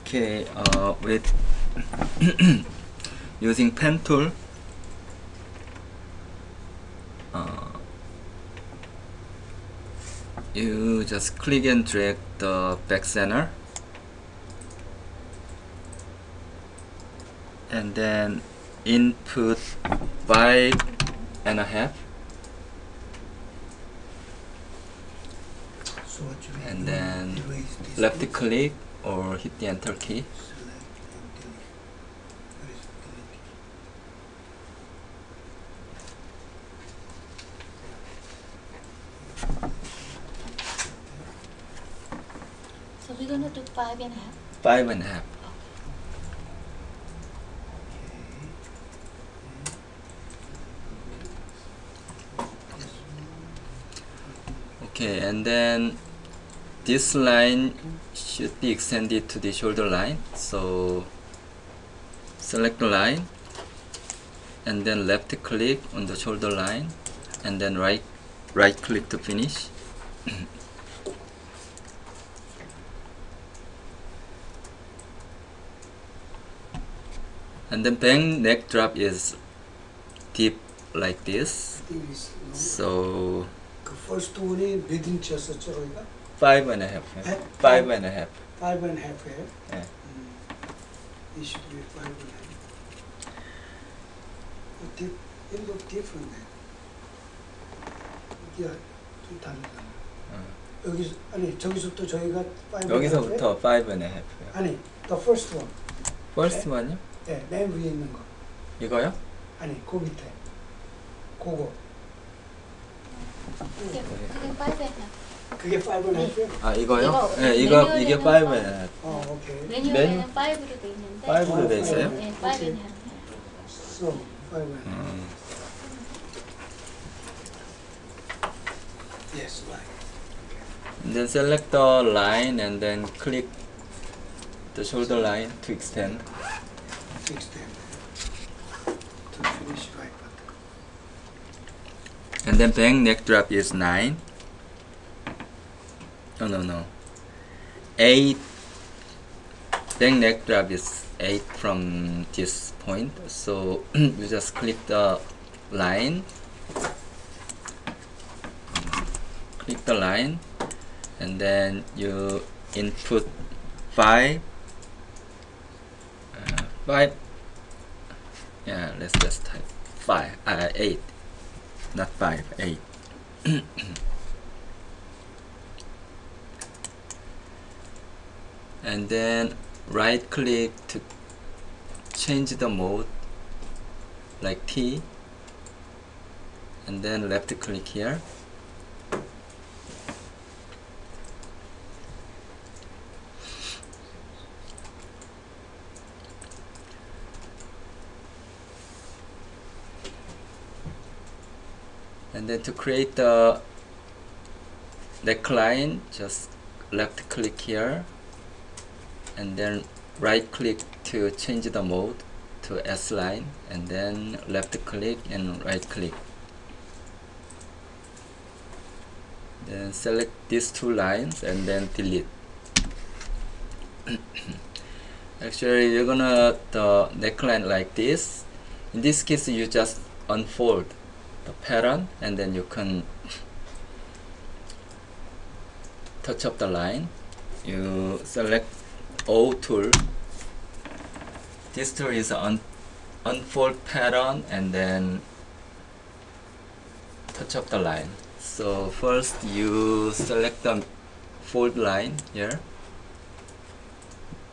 Okay, with using pen tool, you just click and drag the back center, and then input 5.5, and then left click or hit the enter key. So we're gonna do 5.5. 5.5. Okay, and then this line should be extended to the shoulder line. So select the line, and then left click on the shoulder line, and then right click to finish. And then back neck drop is deep like this. So first one is 몇 인치였었죠, 저희가? 5.5. 5.5. 5.5에. 네. It should be 5.5. It look different. 이게 좀 다르다. 여기서 아니 저기서부터 저희가 5.5. 여기서부터 5.5. 아니 the first one. First one요? 네, 맨 위에 있는 거. 이거요? 아니 그 밑에. 그거. 그게 5.5. 그게 5.5요? 아 이거요? 이거, 네, 이게 5.5. 오케이. 메뉴에는 5로 돼 있는데 5로 돼 있어요? 네, 5.5. So 5.5. Yes, right. And then select the line and then click the shoulder line to extend. To extend. To finish right button. And then back neck drop is 9. No. 8. Back neck drop is 8 from this point. So you just click the line. Click the line, and then you input 5. 5. Yeah, let's just type 5. 8. Not 5. 8. And then right click to change the mode, like T, and then left click here. And then to create the neckline, just left click here, and then right click to change the mode to S line, and then left click and right click. Then select these two lines and then delete. Actually, you're gonna the neckline like this. In this case, you just unfold the pattern, and then you can touch up the line. You select O tool. This tool is unfold pattern, and then touch up the line. So first you select the fold line here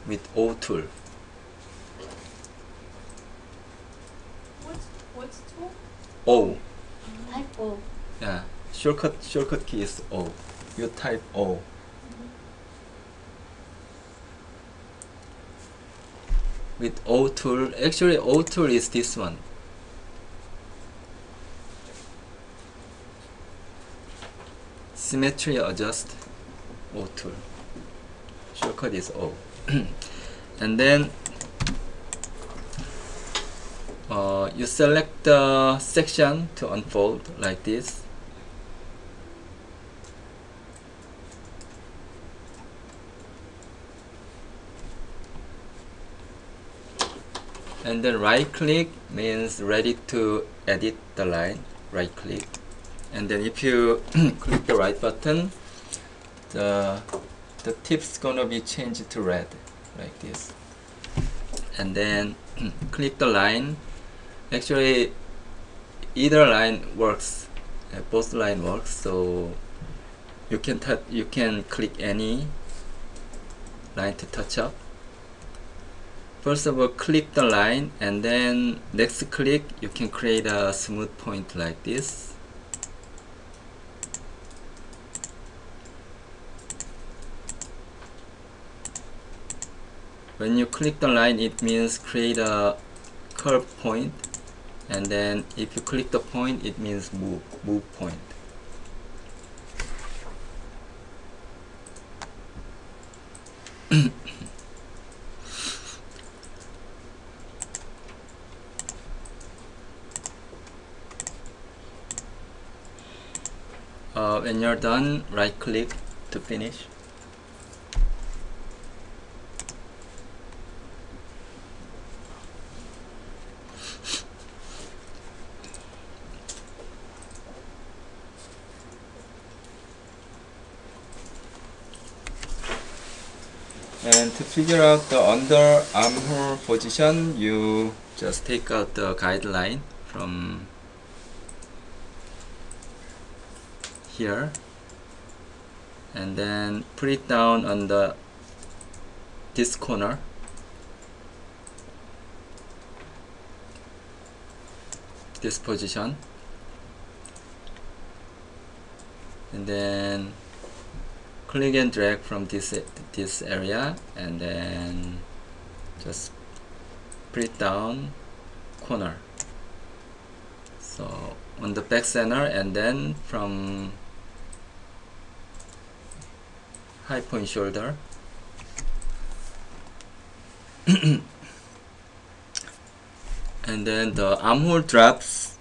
with O tool. What's tool? O. Type O. Yeah. Shortcut key is O. You type O. With O tool, actually O tool is this one. Symmetry adjust, O tool. Shortcut is O. And then you select the section to unfold like this. And then right click means ready to edit the line. Right click, and then if you click the right button, the tip's gonna be changed to red like this. And then click the line. Actually either line works, both line works, so you can click any line to touch up. First of all, click the line, and then next click you can create a smooth point like this. When you click the line, it means create a curve point, and then if you click the point, it means move point. When you're done, right click to finish. And to figure out the under armhole position, you just take out the guideline from here and then put it down on this corner. This position, and then click and drag from this area, and then just put it down corner, so on the back center, and then from high point shoulder and then the armhole drops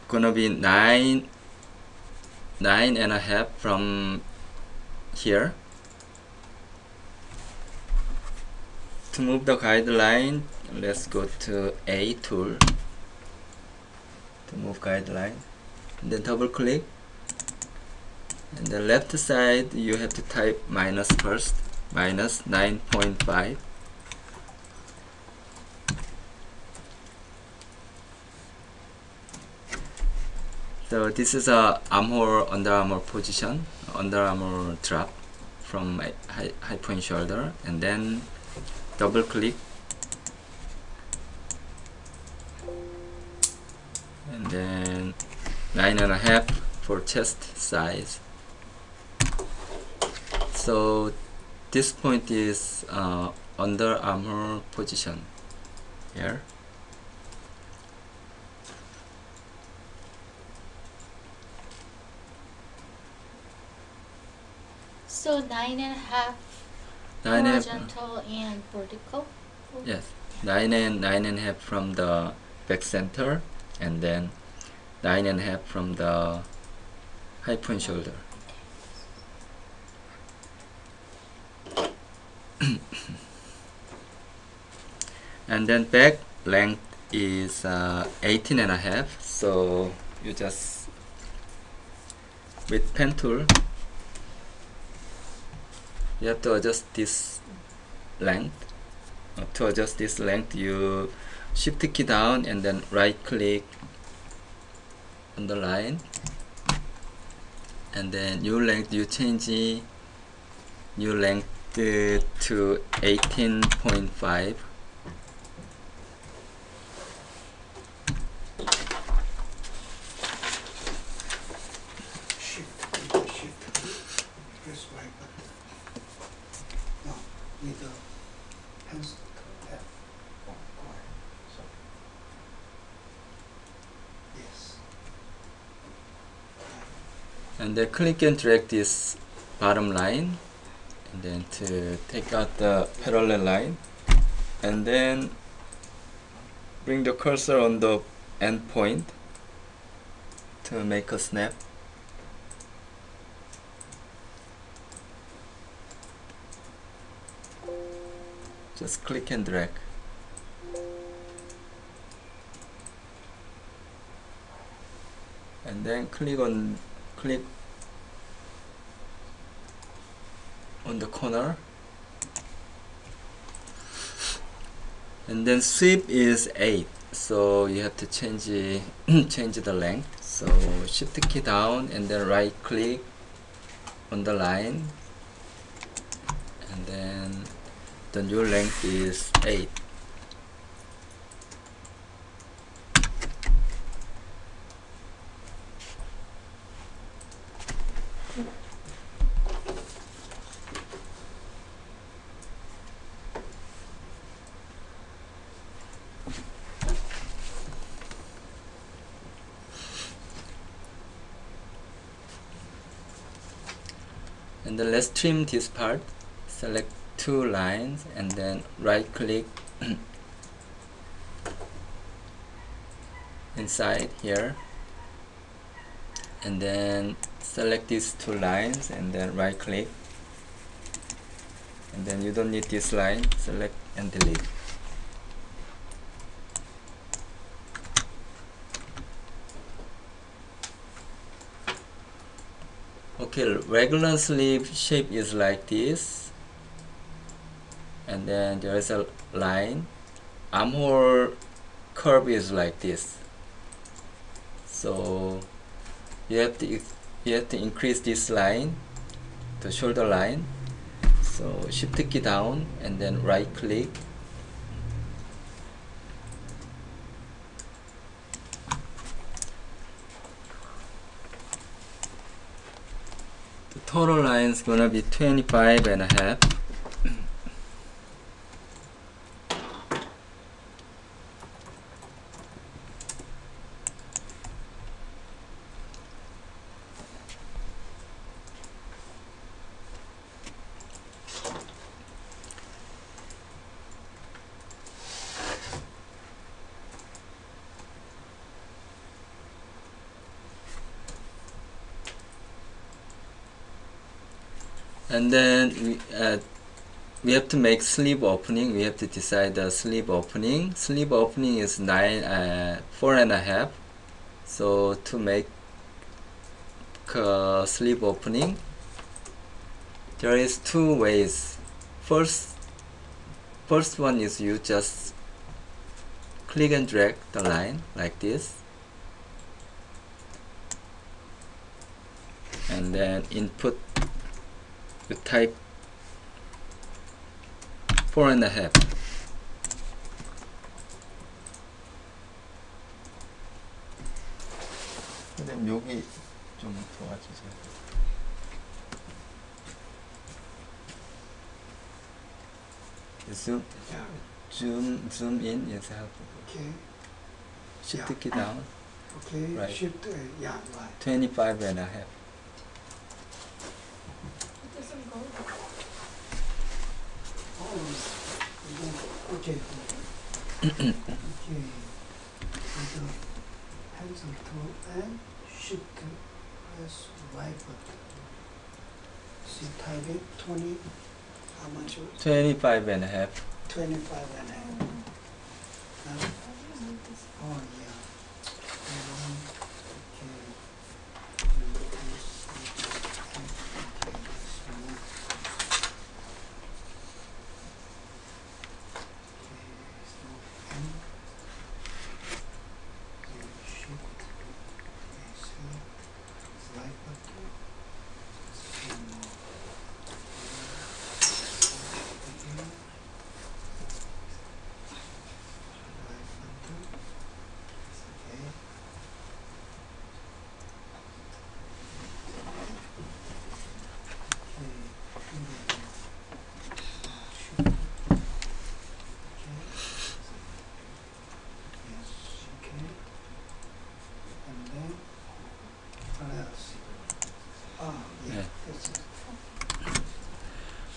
gonna be 9.5 from here. To move the guideline, let's go to A tool to move guideline, and then double click, and the left side you have to type minus first, minus 9.5. So this is a under armor position, under armor drop from high point shoulder, and then double click, and then 9.5 for chest size. So this point is under armor position here. So 9.5 horizontal and vertical? Yes, 9.5 from the back center, and then 9.5 from the high point shoulder. And then back length is 18.5, so you just with pen tool you have to adjust this length. To adjust this length, you shift key down and then right click on the line, and then new length, you change new length to 18.5. Press right button. No, with the hands left. Oh, go ahead. Sorry. Yes. And then click and drag this bottom line, and then to take out the parallel line, and then bring the cursor on the end point to make a snap. Just click and drag. and then click on the corner, and then sweep is 8, so you have to change change the length. So shift key down and then right click on the line, and then the new length is 8. And then let's trim this part. Select 2 lines and then right click inside here, and then select these 2 lines and then right click, and then you don't need this line, select and delete. Okay, regular sleeve shape is like this, and then there is a line. Armhole curve is like this. So you have to increase this line, the shoulder line. So shift key down and then right click. The total line is gonna be 25.5. And then we have to make sleeve opening. We have to decide the sleeve opening. Sleeve opening is 4.5. So to make sleeve opening, there is 2 ways. First one is you just click and drag the line like this, and then input, you type 4.5. 선생님 여기 좀 도와주세요. Zoom in is helpful. Okay. Shift key down. Okay. Right. Shift. Yeah. Right. 25.5. It doesn't go. Oh. Okay. Okay. So pencil tool and shift press right button. So type it 20. How much? 25.5. 25.5. Oh yeah.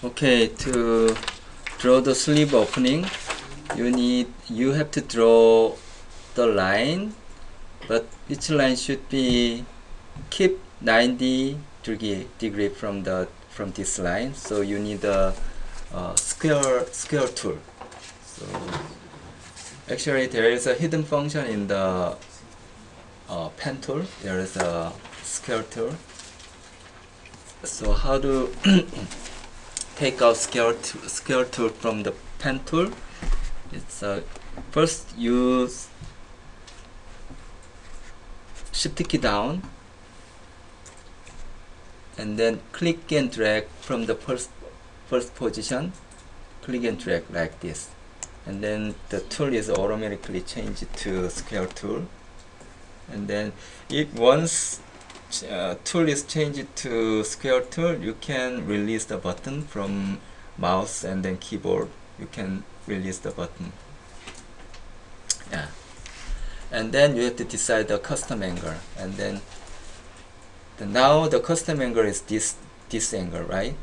Okay, to draw the sleeve opening, you have to draw the line, but each line should be keep 90 degree from this line. So you need a square tool. So actually there is a hidden function in the pen tool, there is a square tool. So how to take out square tool from the pen tool? It's first use shift key down, and then click and drag from the first position. Click and drag like this, and then the tool is automatically changed to square tool. And then if once tool is changed to square tool, you can release the button from mouse and then keyboard. You can release the button. Yeah. And then you have to decide the custom angle. And then now the custom angle is this angle, right?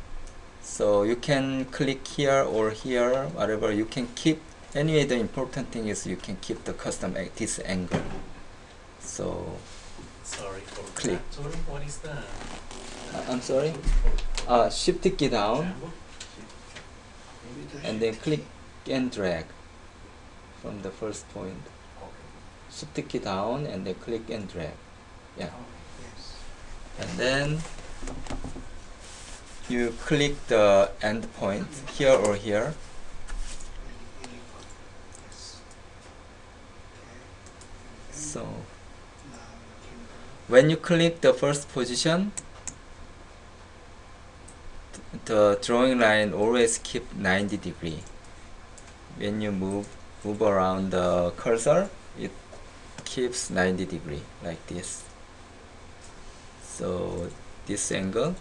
So you can click here or here, whatever. You can keep. Anyway, the important thing is you can keep the custom this angle. So Sorry for click. that. Sorry, what is that? I'm sorry. Shift key down, and then click and drag from the first point. Shift key down and then click and drag. Yeah. Yes. And then you click the end point here or here. Yes. Okay. So Now you can go. when you click the first position, the drawing line always keep 90 degree. When you move around the cursor, it keeps 90 degree like this. So this angle,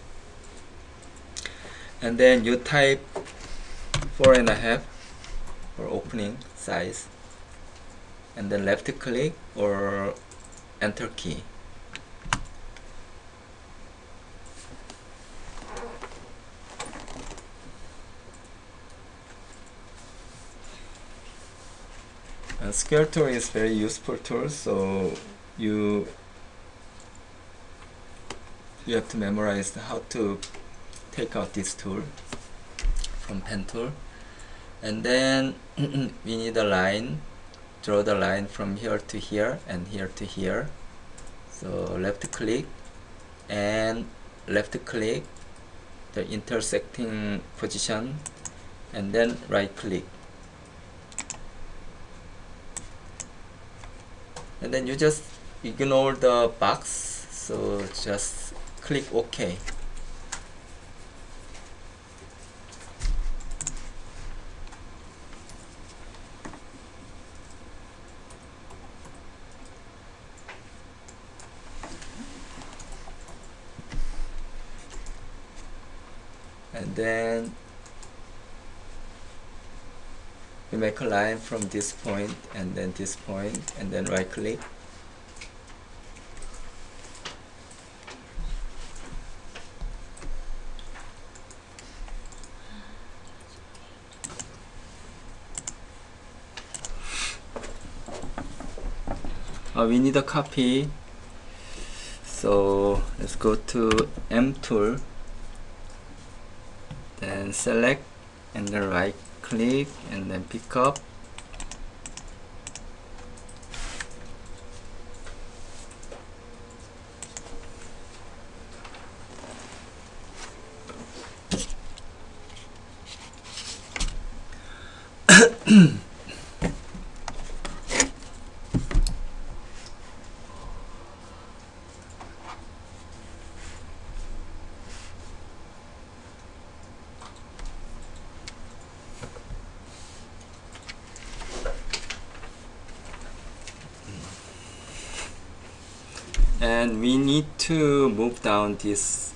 and then you type 4.5 for opening size, and then left click or enter key. Square tool is very useful tool, so you have to memorize how to take out this tool from pen tool. And then we need a line, draw the line from here to here and here to here. So left click and left click the intersecting position, and then right click. And then you just ignore the box, so just click OK. And then you make a line from this point and then this point, and then right click. We need a copy, so let's go to M tool, then select and then right click and then pick up. And we need to move down this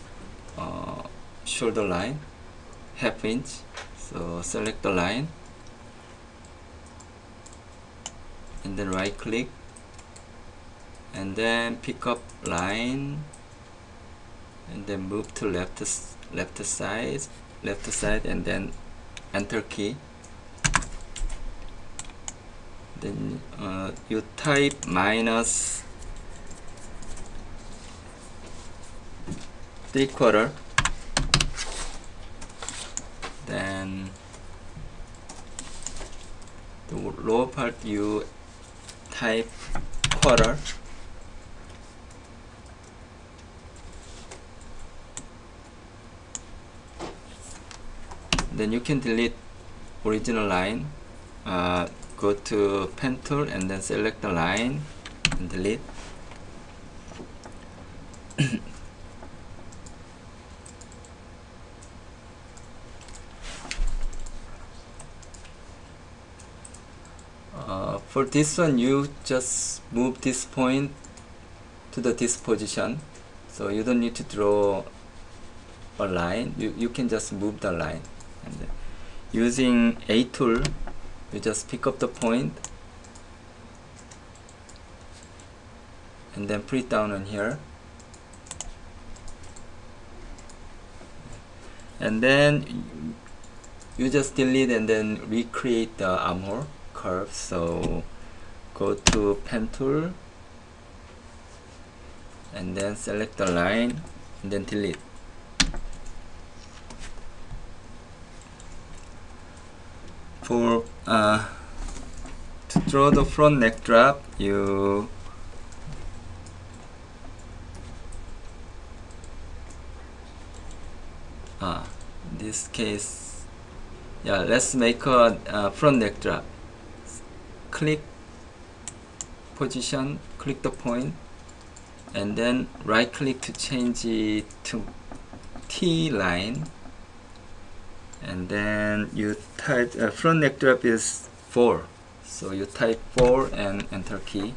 shoulder line ½ inch. So select the line and then right click and then pick up line and then move to left side and then enter key. Then you type -3/4, then the lower part you type quarter, then you can delete original line. Go to pen tool and then select the line and delete. For this one, you just move this point to this position, so you don't need to draw a line. You can just move the line, and then using A tool, you just pick up the point and then put it down on here, and then you just delete and then recreate the armhole curve. So go to pen tool and then select the line and then delete. For to draw the front neck drop, you in this case, yeah, let's make a front neck drop. Click position, click the point, and then right click to change it to T line, and then you type front neck drop is 4, so you type 4 and enter key.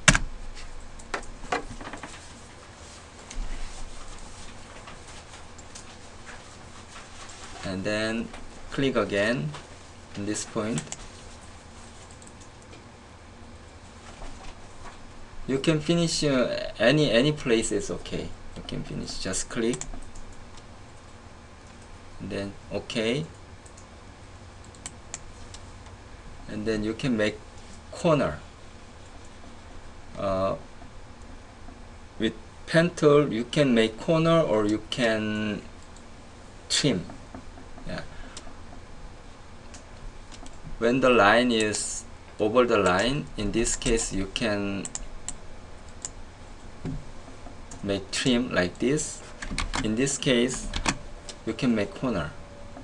And then click again in this point. You can finish any place is okay. You can finish, just click and then OK, and then you can make corner. With pen tool you can make corner or you can trim. Yeah. When the line is over the line, in this case you can make trim like this. In this case you can make corner,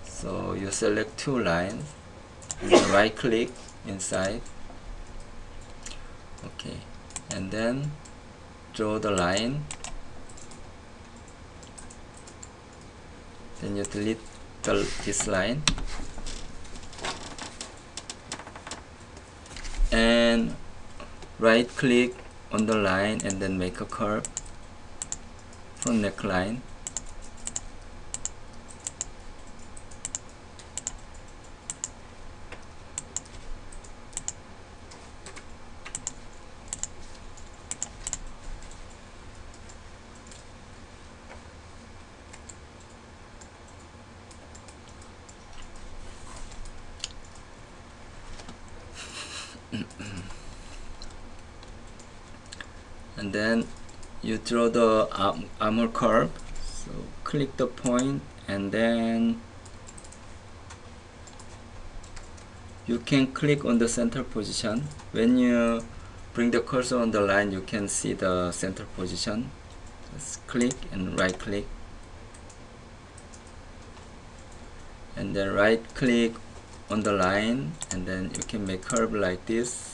so you select 2 lines and then right click inside, okay, and then draw the line, then you delete this line and right click on the line and then make a curve from neckline. And then you draw the armor curve, so click the point and then you can click on the center position. When you bring the cursor on the line, you can see the center position. Just click and right click and then right click on the line, and then you can make curve like this.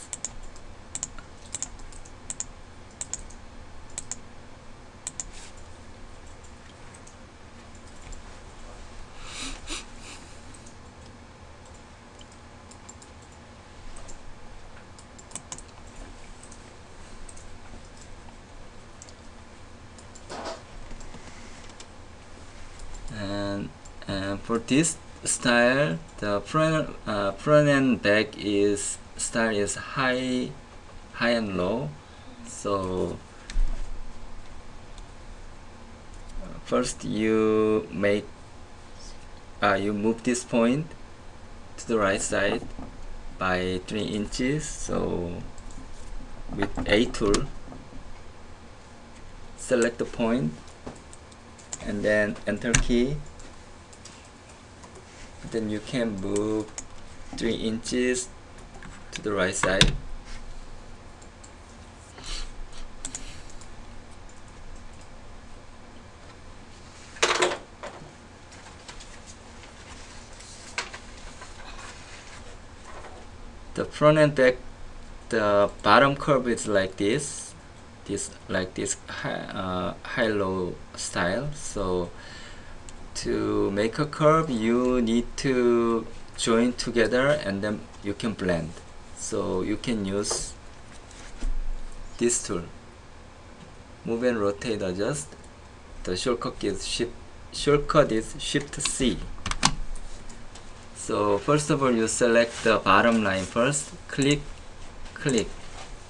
And for this style, the front and back is style is high and low. So first you make you move this point to the right side by 3 inches. So with A tool, select the point and then enter key. Then you can move 3 inches to the right side. front and back, the bottom curve is like this, high-low style. So to make a curve, you need to join together and then you can blend. So you can use this tool, move and rotate, adjust. The shortcut is Shift C. So first of all, you select the bottom line first, click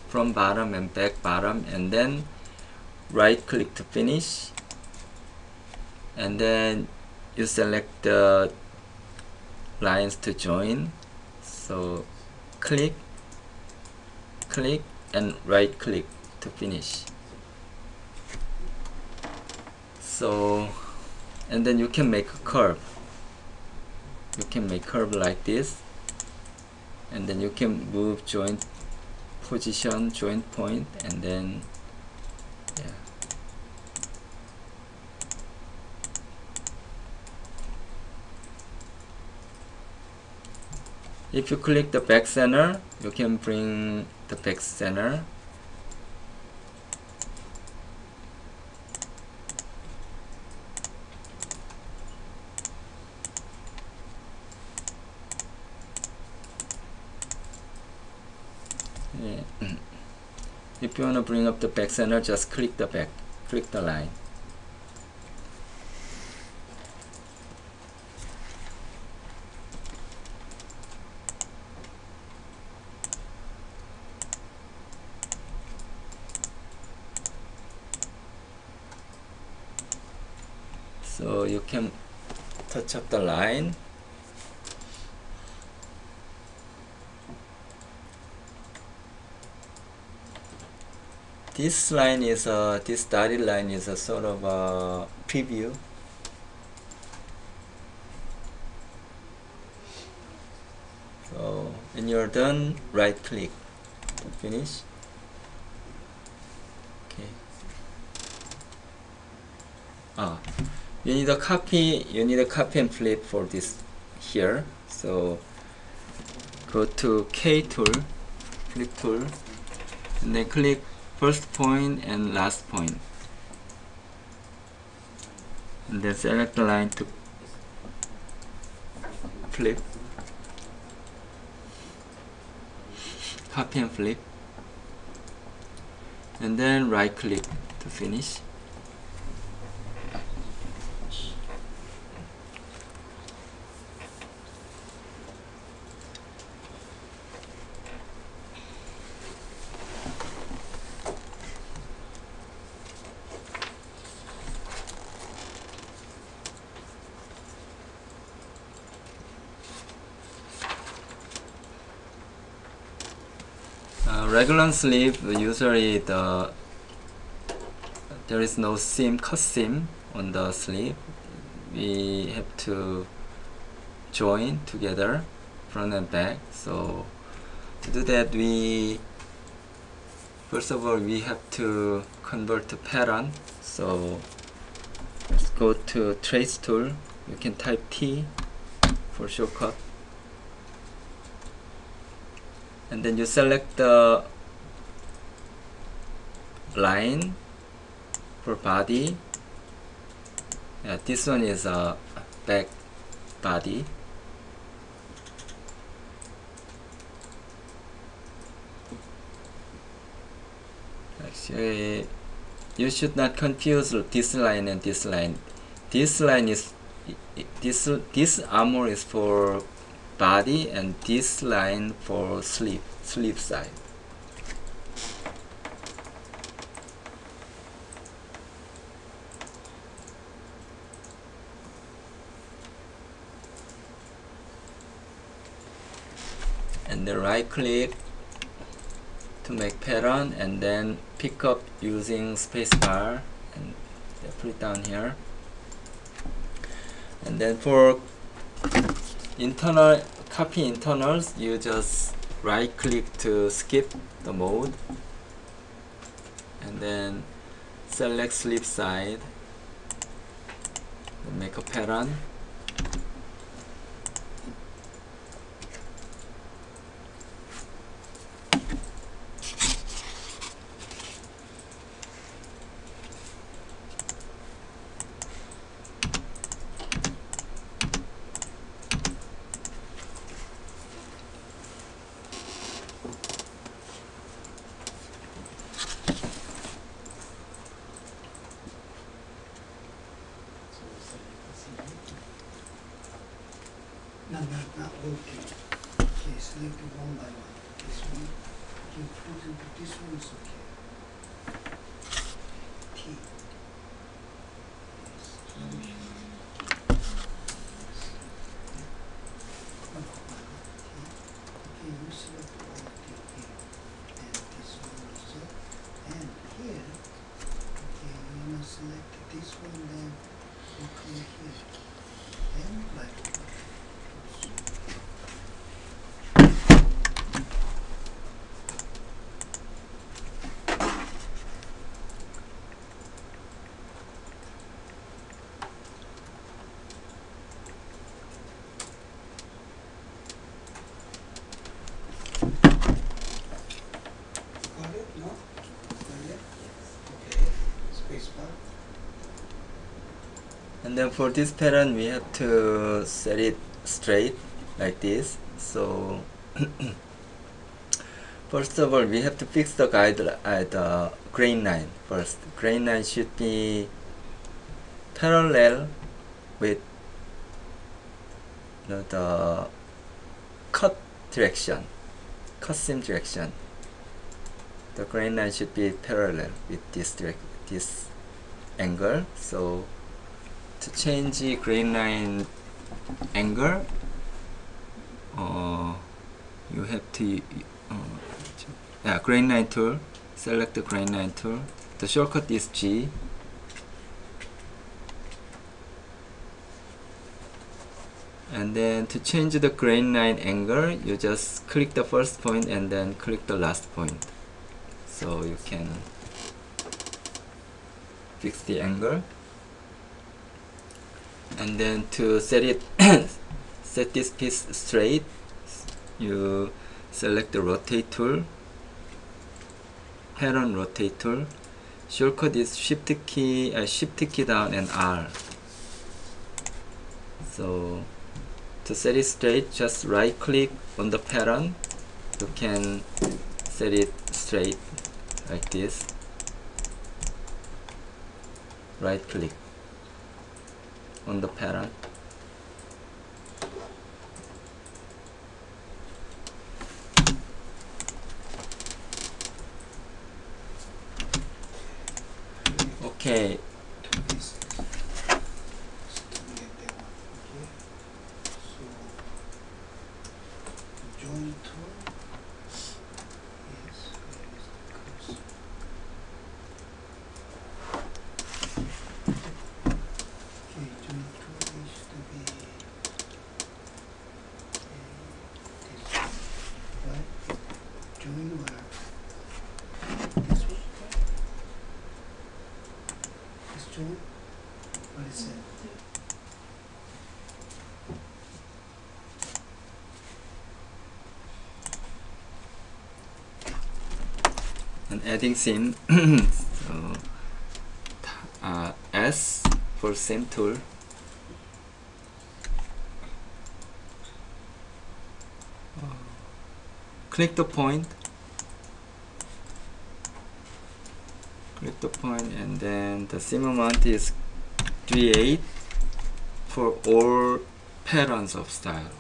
from bottom and back bottom, and then right click to finish, and then you select the lines to join. So click and right click to finish. So, and then you can make a curve. You can make curve like this, and then you can move joint position, joint point, and then yeah. If you click the back center, you can bring the back center. Yeah. If you want to bring up the back center, just click the back, click the line. So you can touch up the line. This line is this dotted line is a sort of a preview. So when you're done, right click to finish. Okay. You need a copy and flip for this here. So go to K tool, flip tool, and then click first point and last point, and then select the line to flip, copy and flip, and then right click to finish. Raglan sleeve, usually there is no seam, cut seam on the sleeve. We have to join together front and back. So to do that, first of all we have to convert to pattern. So let's go to trace tool. You can type T for shortcut, and then you select the line for body. Yeah, this one is a back body. Actually, you should not confuse this line and this line. This line is this armor is for body, and this line for sleeve side. And then right click to make pattern, and then pick up using spacebar and put it down here. And then for internal copy internals, you just right click to skip the mode, and then select sleeve side and make a pattern. this one is okay. T. Yes. Okay, you select all the here. And this one also. And here, okay, you wanna select this one, then you come here. And right. Got it? No? Not yet? Okay. Spacebar. And then for this pattern we have to set it straight like this. So first of all we have to fix the guide at the grain line first. Grain line should be parallel with the cut direction, cut seam direction. The grain line should be parallel with this angle. So to change the grain line angle, you have to grain line tool. Select the grain line tool. The shortcut is G. And then to change the grain line angle, you just click the first point and then click the last point. So you can fix the angle. And then to set it set this piece straight, you select the rotate tool, pattern rotate tool. Shortcut is shift key down and R. So to set it straight, just right click on the pattern. You can set it straight like this. Right click on the pattern. Okay. Join tool. Yes, where is the cursor? Okay, join tool is to be this one, right? Join where? This one? This join? What is it? And adding seam. So S for seam tool. Click the point. Click the point, and then the seam amount is 3/8 for all patterns of style.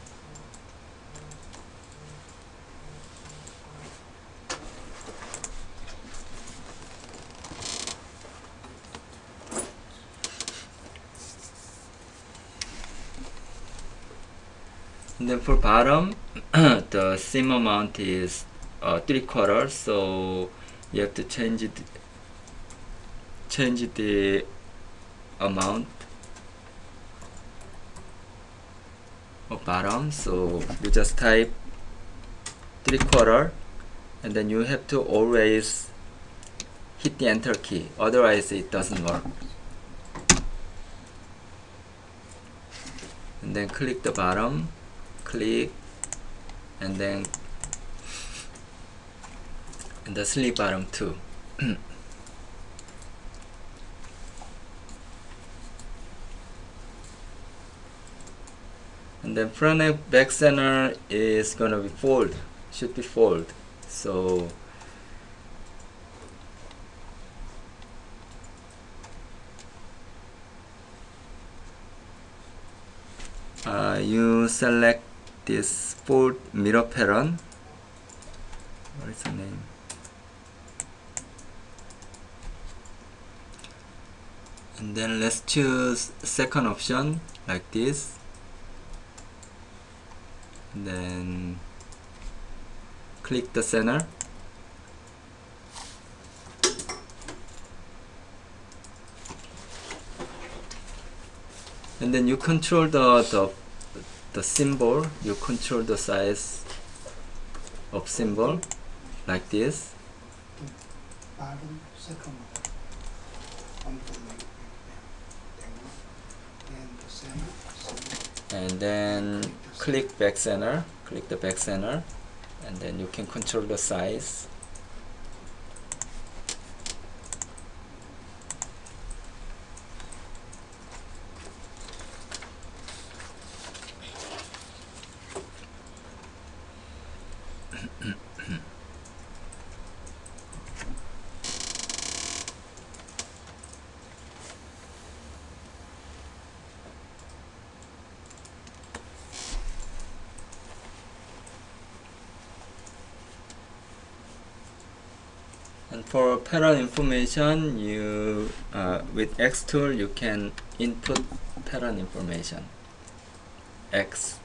And then for bottom, the seam amount is 3/4, so you have to change the amount of bottom. So you just type 3/4, and then you have to always hit the enter key, otherwise it doesn't work. And then click the bottom, click, and then the sleeve bottom too. And then front and back center is gonna be fold, should be fold. So you select this fold mirror pattern. What is the name? And then let's choose second option like this. And then click the center. And then you control the symbol, you control the size of symbol like this. The bottom second one. And the center. And then click back center, click the back center, and then you can control the size. And for pattern information, you with X tool you can input pattern information X.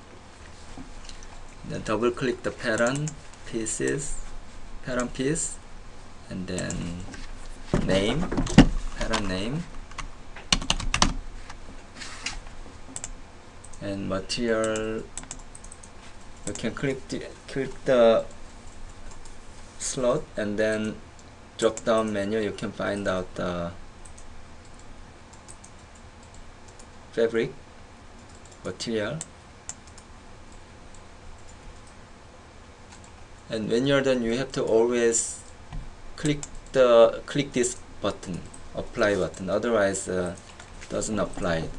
Then double click the pattern piece, and then name, pattern name, and material. You can click the slot, and then drop down menu you can find out the fabric material. And when you're done, you have to always click this button, apply button, otherwise doesn't apply.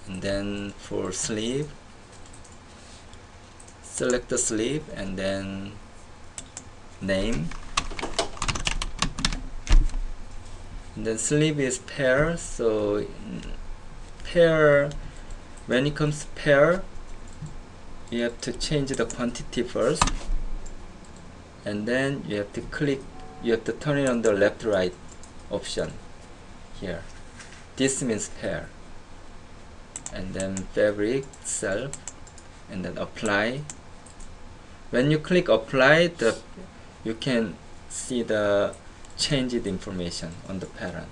And then for sleeve, select the sleeve and then name, and then sleeve is pair. So pair, when it comes to pair, you have to change the quantity first, and then you have to turn it on the left right option here. This means pair. And then fabric, self, and then apply. When you click apply, you can see the changed information on the pattern.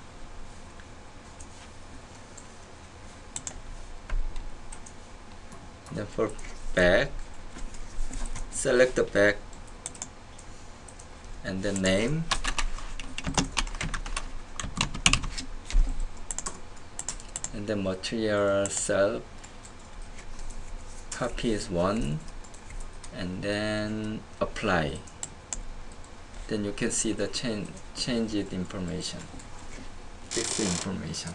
Then for back, select the back and then name, and then material self, copy is 1, and then apply. Then you can see the changed information, fixed information.